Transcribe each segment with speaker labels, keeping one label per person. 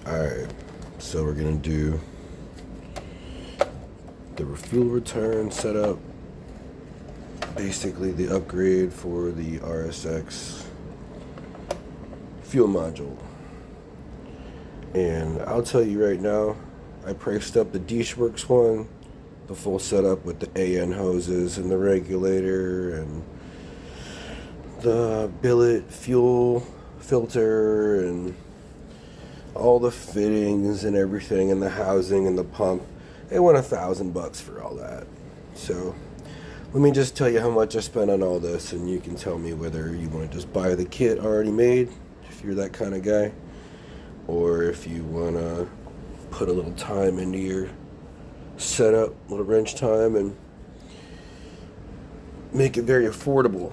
Speaker 1: Alright, so we're gonna do the fuel return setup, basically the upgrade for the RSX fuel module. And I'll tell you right now, I priced up the dc5 one, the full setup with the AN hoses and the regulator and the billet fuel filter and all the fittings and everything and the housing and the pump. They want $1,000 for all that. So let me just tell you how much I spent on all this, and you can tell me whether you want to just buy the kit already made, if you're that kind of guy, or if you want to put a little time into your setup, a little wrench time, and make it very affordable.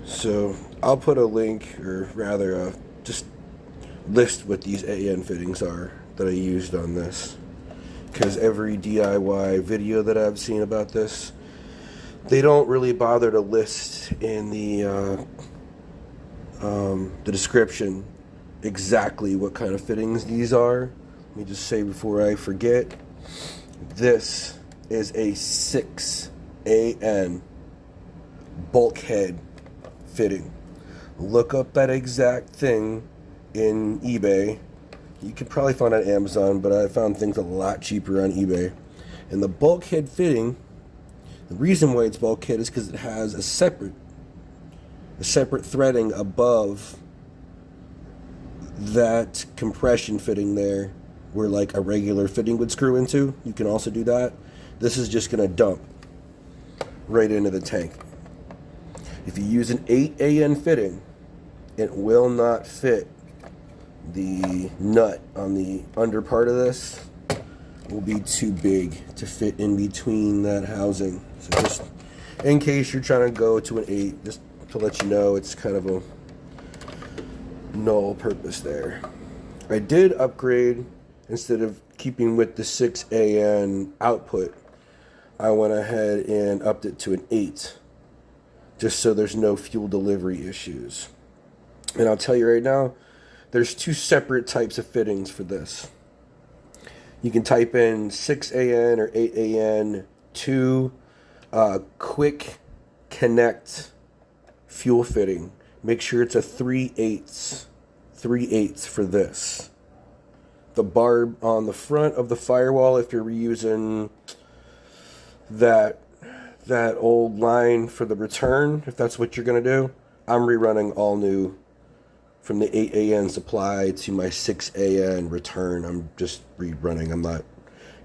Speaker 1: So I'll put a link, or rather just list what these AN fittings are that I used on this, because every DIY video that I've seen about this, they don't really bother to list in the description exactly what kind of fittings these are. Let me just say before I forget, this is a 6AN bulkhead fitting. Look up that exact thing in eBay. You could probably find it on Amazon, but I found things a lot cheaper on eBay. And the bulkhead fitting, the reason why it's bulkhead is because it has a separate threading above that compression fitting there, where like a regular fitting would screw into. You can also do that. This is just going to dump right into the tank. If you use an 8AN fitting, it will not fit. The nut on the under part of this will be too big to fit in between that housing. So just in case you're trying to go to an 8, just to let you know, it's kind of a null purpose there. I did upgrade. Instead of keeping with the 6AN output, I went ahead and upped it to an 8, just so there's no fuel delivery issues. And I'll tell you right now, there's 2 separate types of fittings for this. You can type in 6AN or 8AN 2 quick connect fuel fitting. Make sure it's a 3/8 for this. The barb on the front of the firewall, if you're reusing that old line for the return, if that's what you're going to do, I'm rerunning all new from the 8AN supply to my 6AN return. I'm just rerunning. I'm not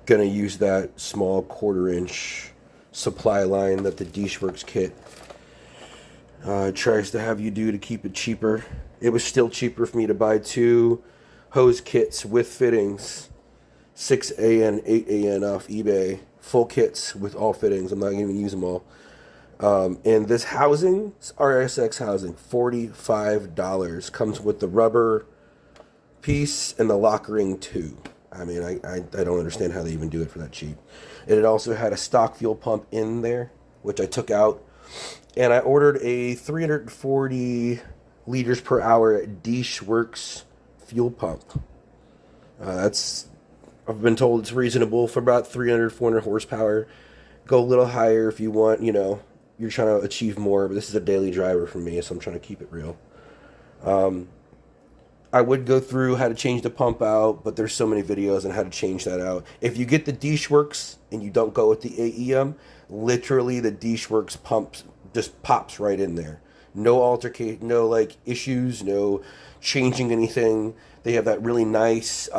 Speaker 1: going to use that small 1/4-inch supply line that the dc5 kit tries to have you do to keep it cheaper. It was still cheaper for me to buy 2 hose kits with fittings, 6AN, 8AN off eBay, full kits with all fittings. I'm not going to use them all. And this housing, RSX housing, $45, comes with the rubber piece and the lock ring too. I mean, I don't understand how they even do it for that cheap. And it also had a stock fuel pump in there, which I took out. And I ordered a 340 liters per hour dc5 fuel pump. I've been told it's reasonable for about 300-400 horsepower. Go a little higher if you want, you're trying to achieve more, but this is a daily driver for me, so I'm trying to keep it real. I would go through how to change the pump out, but there's so many videos on how to change that out. If you get the dc5 and you don't go with the AEM, literally the dc5 pump just pops right in there. No issues, no changing anything. They have that really nice,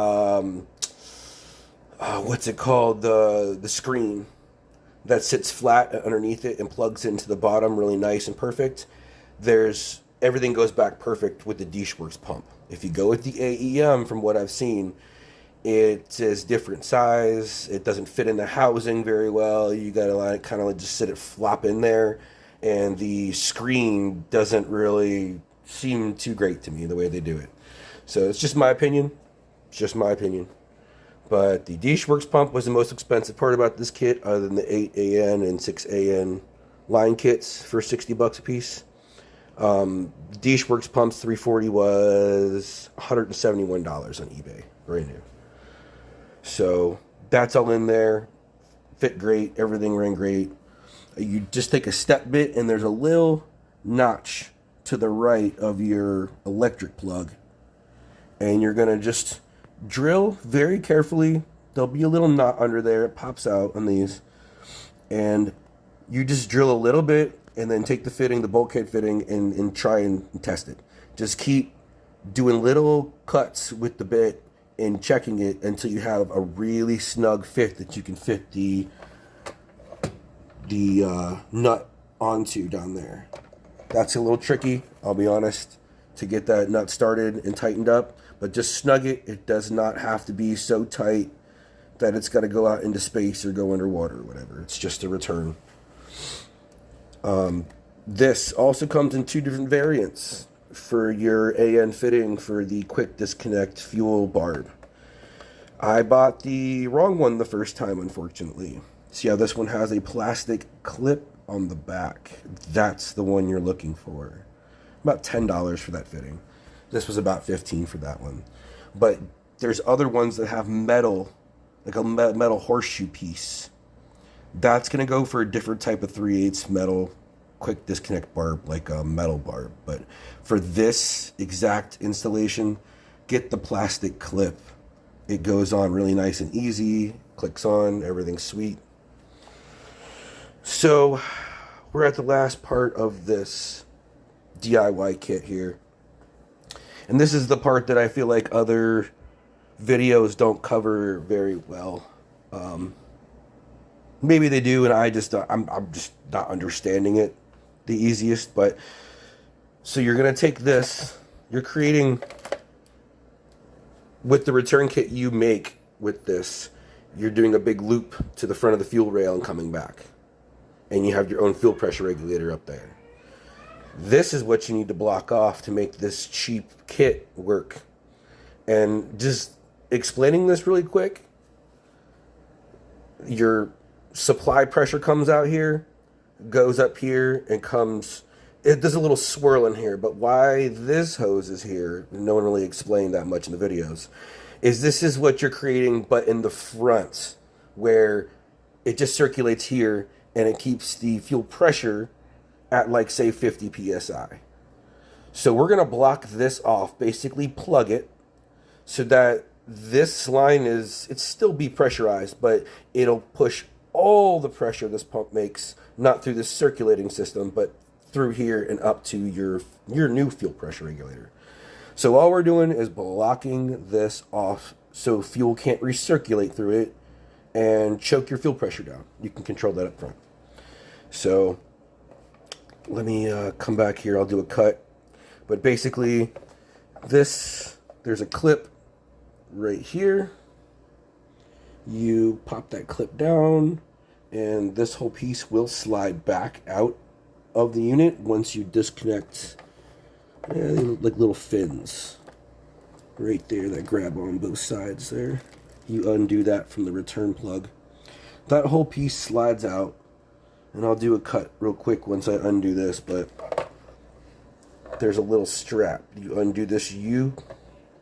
Speaker 1: what's it called, the screen that sits flat underneath it and plugs into the bottom, really nice and perfect. Everything goes back perfect with the dc5 pump. If you go with the AEM, from what I've seen, it is different size. It doesn't fit in the housing very well. You gotta kind of just sit it flop in there, and the screen doesn't really seem too great to me the way they do it. So it's just my opinion. It's just my opinion. But the dc5 pump was the most expensive part about this kit, other than the 8AN and 6AN line kits for $60 a piece. Works pumps 340 was $171 on eBay, brand new. So that's all in there. Fit great, everything ran great. You just take a step bit and there's a little notch to the right of your electric plug. And you're gonna just drill very carefully. There'll be a little knot under there. It pops out on these. And you just drill a little bit and then take the fitting, the bulkhead fitting, and try and test it. Just keep doing little cuts with the bit and checking it until you have a really snug fit that you can fit the nut onto down there. That's a little tricky, I'll be honest, to get that nut started and tightened up. But just snug it. It does not have to be so tight that it's got to go out into space or go underwater or whatever. It's just a return. This also comes in 2 different variants for your AN fitting for the quick disconnect fuel barb. I bought the wrong one the first time, unfortunately. See how this one has a plastic clip on the back? That's the one you're looking for. About $10 for that fitting. This was about $15 for that one. But there's other ones that have metal, like a metal horseshoe piece. That's going to go for a different type of 3/8 metal quick disconnect barb, like a metal barb. But for this exact installation, get the plastic clip. It goes on really nice and easy, clicks on, everything's sweet. So we're at the last part of this DIY kit here. And this is the part that I feel like other videos don't cover very well. Maybe they do, and I'm just not understanding it the easiest. But so you're gonna take this. You're creating with the return kit you make with this. You're doing a big loop to the front of the fuel rail and coming back, and you have your own fuel pressure regulator up there. This is what you need to block off to make this cheap kit work. And just explaining this really quick, your supply pressure comes out here, goes up here, and comes... It does a little swirl in here, but why this hose is here, no one really explained that much in the videos, is this is what you're creating, but in the front, where it just circulates here, and it keeps the fuel pressure at, like, say, 50 psi. So we're going to block this off, basically plug it, so that this line it's still be pressurized, but it'll push all the pressure this pump makes, not through the circulating system, but through here and up to your new fuel pressure regulator. So all we're doing is blocking this off so fuel can't recirculate through it and choke your fuel pressure down. You can control that up front. So let me come back here. I'll do a cut. But basically, there's a clip right here. You pop that clip down, and this whole piece will slide back out of the unit once you disconnect. They look like little fins right there that grab on both sides there. You undo that from the return plug. That whole piece slides out, and I'll do a cut real quick once I undo this, but there's a little strap. You undo this U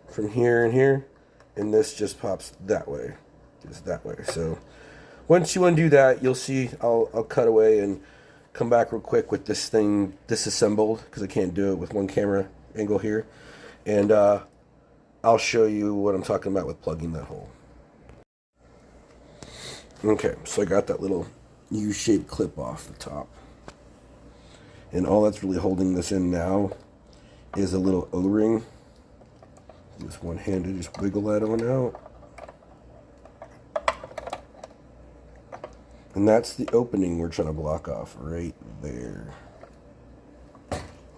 Speaker 1: from here and here, and this just pops that way, just that way. So once you undo that, you'll see I'll cut away and come back real quick with this thing disassembled, because I can't do it with one camera angle here, and I'll show you what I'm talking about with plugging that hole. Okay, so I got that little U-shaped clip off the top, and all that's really holding this in now is a little O-ring. Just one-handed, just wiggle that on out. And that's the opening we're trying to block off right there.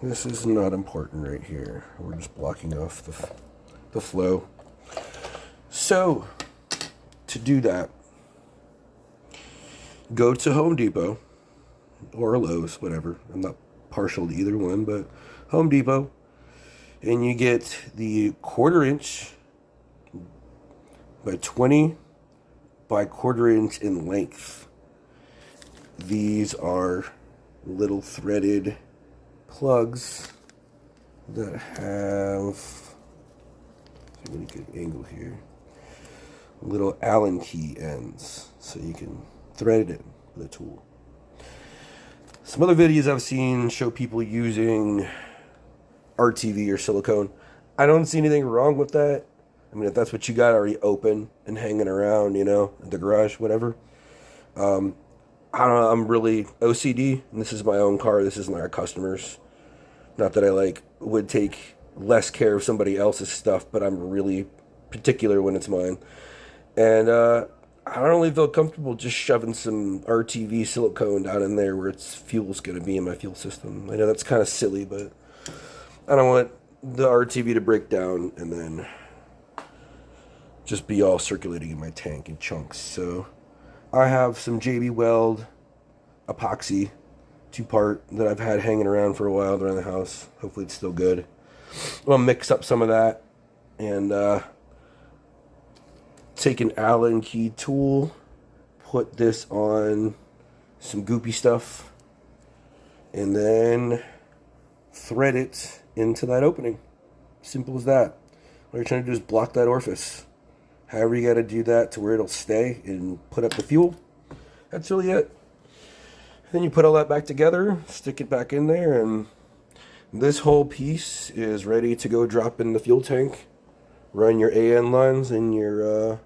Speaker 1: This is not important right here. We're just blocking off the flow. So, to do that, go to Home Depot or Lowe's, whatever. I'm not partial to either one, but Home Depot. And you get the 1/4 inch by 20 by 1/4 inch in length. These are little threaded plugs that have, let me get an angle here, little Allen key ends, so you can thread it in with a tool. Some other videos I've seen show people using RTV or silicone. I don't see anything wrong with that. I mean, if that's what you got already open and hanging around, you know, at the garage, whatever. I don't know, I'm really OCD, and this is my own car. This isn't our customers. Not that I, like, would take less care of somebody else's stuff, but I'm really particular when it's mine. And I don't really feel comfortable just shoving some RTV silicone down in there where its fuel's going to be in my fuel system. I know that's kind of silly, but I don't want the RTV to break down and then just be all circulating in my tank in chunks. So I have some JB Weld epoxy 2-part that I've had hanging around for a while around the house. Hopefully it's still good. I'll mix up some of that and take an Allen key tool, put this on some goopy stuff, and then thread it into that opening. Simple as that. What you're trying to do is block that orifice. However you got to do that to where it'll stay and put up the fuel. That's really it. Then you put all that back together, stick it back in there, and this whole piece is ready to go drop in the fuel tank. Run your AN lines and your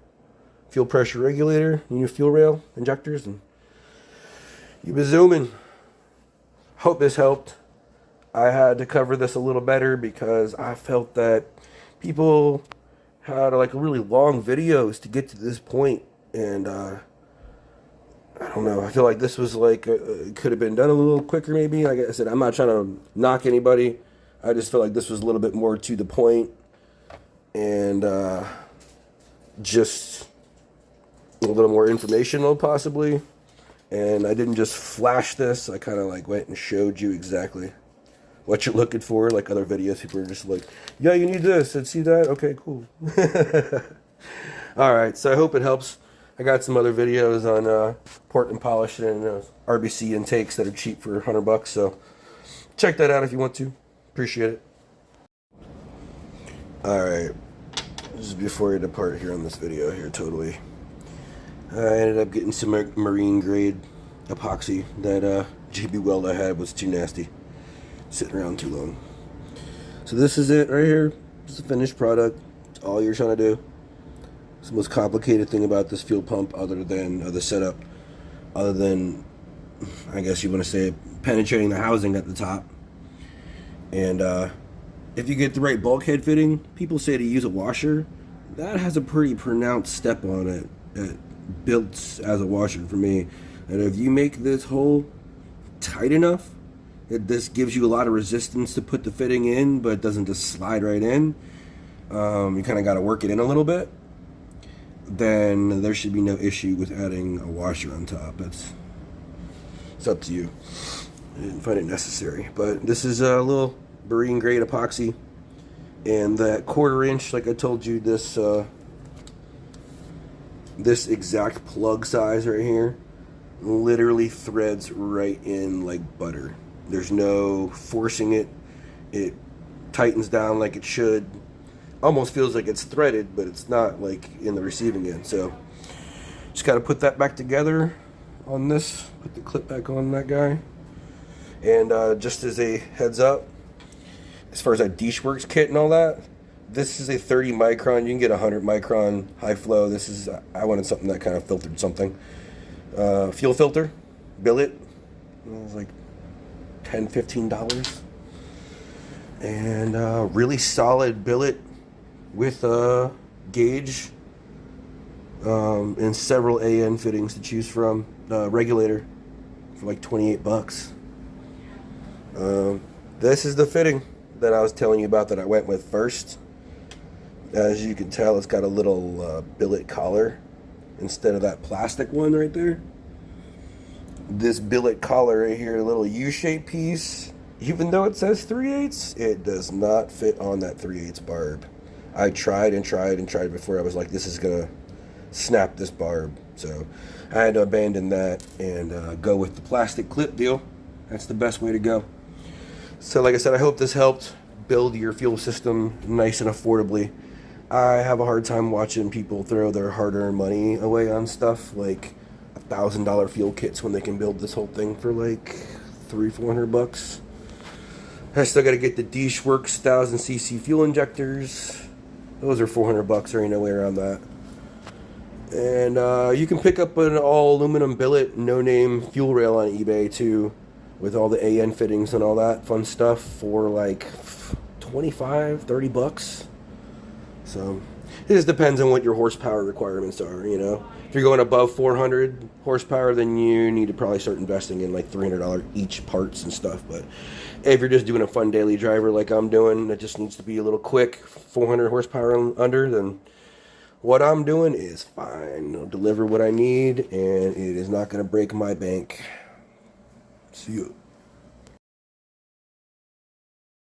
Speaker 1: fuel pressure regulator and your fuel rail injectors, and you've been zooming. Hope this helped. I had to cover this a little better because I felt that people had like really long videos to get to this point, and I don't know. I feel like this was like could have been done a little quicker, maybe. Like I said, I'm not trying to knock anybody. I just feel like this was a little bit more to the point, and just a little more informational, possibly. And I didn't just flash this. I kind of like went and showed you exactly what you're looking for. Like other videos, people are just like, "Yeah, you need this and see that." Okay, cool. All right, so I hope it helps. I got some other videos on port and polish and RBC intakes that are cheap for $100, so check that out if you want to. Appreciate it. All right, this is before I depart here on this video here, totally. I ended up getting some marine grade epoxy. That JB Weld I had was too nasty, sitting around too long. So this is it right here. It's a finished product. It's all you're trying to do. It's the most complicated thing about this fuel pump, other than the setup, other than, I guess you want to say, penetrating the housing at the top. And if you get the right bulkhead fitting, people say to use a washer. That has a pretty pronounced step on it. It built as a washer for me. And if you make this hole tight enough that this gives you a lot of resistance to put the fitting in, but it doesn't just slide right in, you kind of got to work it in a little bit, then there should be no issue with adding a washer on top. It's up to you. I didn't find it necessary, but this is a little marine grade epoxy, and that 1/4 inch, like I told you, this this exact plug size right here literally threads right in like butter. There's no forcing it. It tightens down like it should. Almost feels like it's threaded, but it's not, like in the receiving end. So just got to put that back together on this. Put the clip back on that guy. And just as a heads up, as far as that Works kit and all that, this is a 30 micron. You can get a 100 micron high flow. This is, I wanted something that kind of filtered something. Fuel filter, billet. It was like $10, $15. And really solid billet with a gauge and several AN fittings to choose from. Regulator for like $28. This is the fitting that I was telling you about that I went with first. As you can tell, it's got a little billet collar instead of that plastic one right there. This billet collar right here, a little U-shaped piece, even though it says 3/8, it does not fit on that 3/8 barb. I tried and tried and tried before. I was like, this is gonna snap this barb. So I had to abandon that and go with the plastic clip deal. That's the best way to go. So like I said, I hope this helped. build your fuel system nice and affordably. I have a hard time watching people throw their hard-earned money away on stuff like $1,000 fuel kits when they can build this whole thing for like $300-400. I still got to get the dc5 1000cc fuel injectors. Those are $400. There ain't no way around that. And you can pick up an all aluminum billet, no name fuel rail on eBay too, with all the AN fittings and all that fun stuff for like $25-30. So it just depends on what your horsepower requirements are, you know. If you're going above 400 horsepower, then you need to probably start investing in like $300 each parts and stuff. But if you're just doing a fun daily driver like I'm doing, that just needs to be a little quick, 400 horsepower and under, then what I'm doing is fine. It'll deliver what I need, and it is not going to break my bank. See you.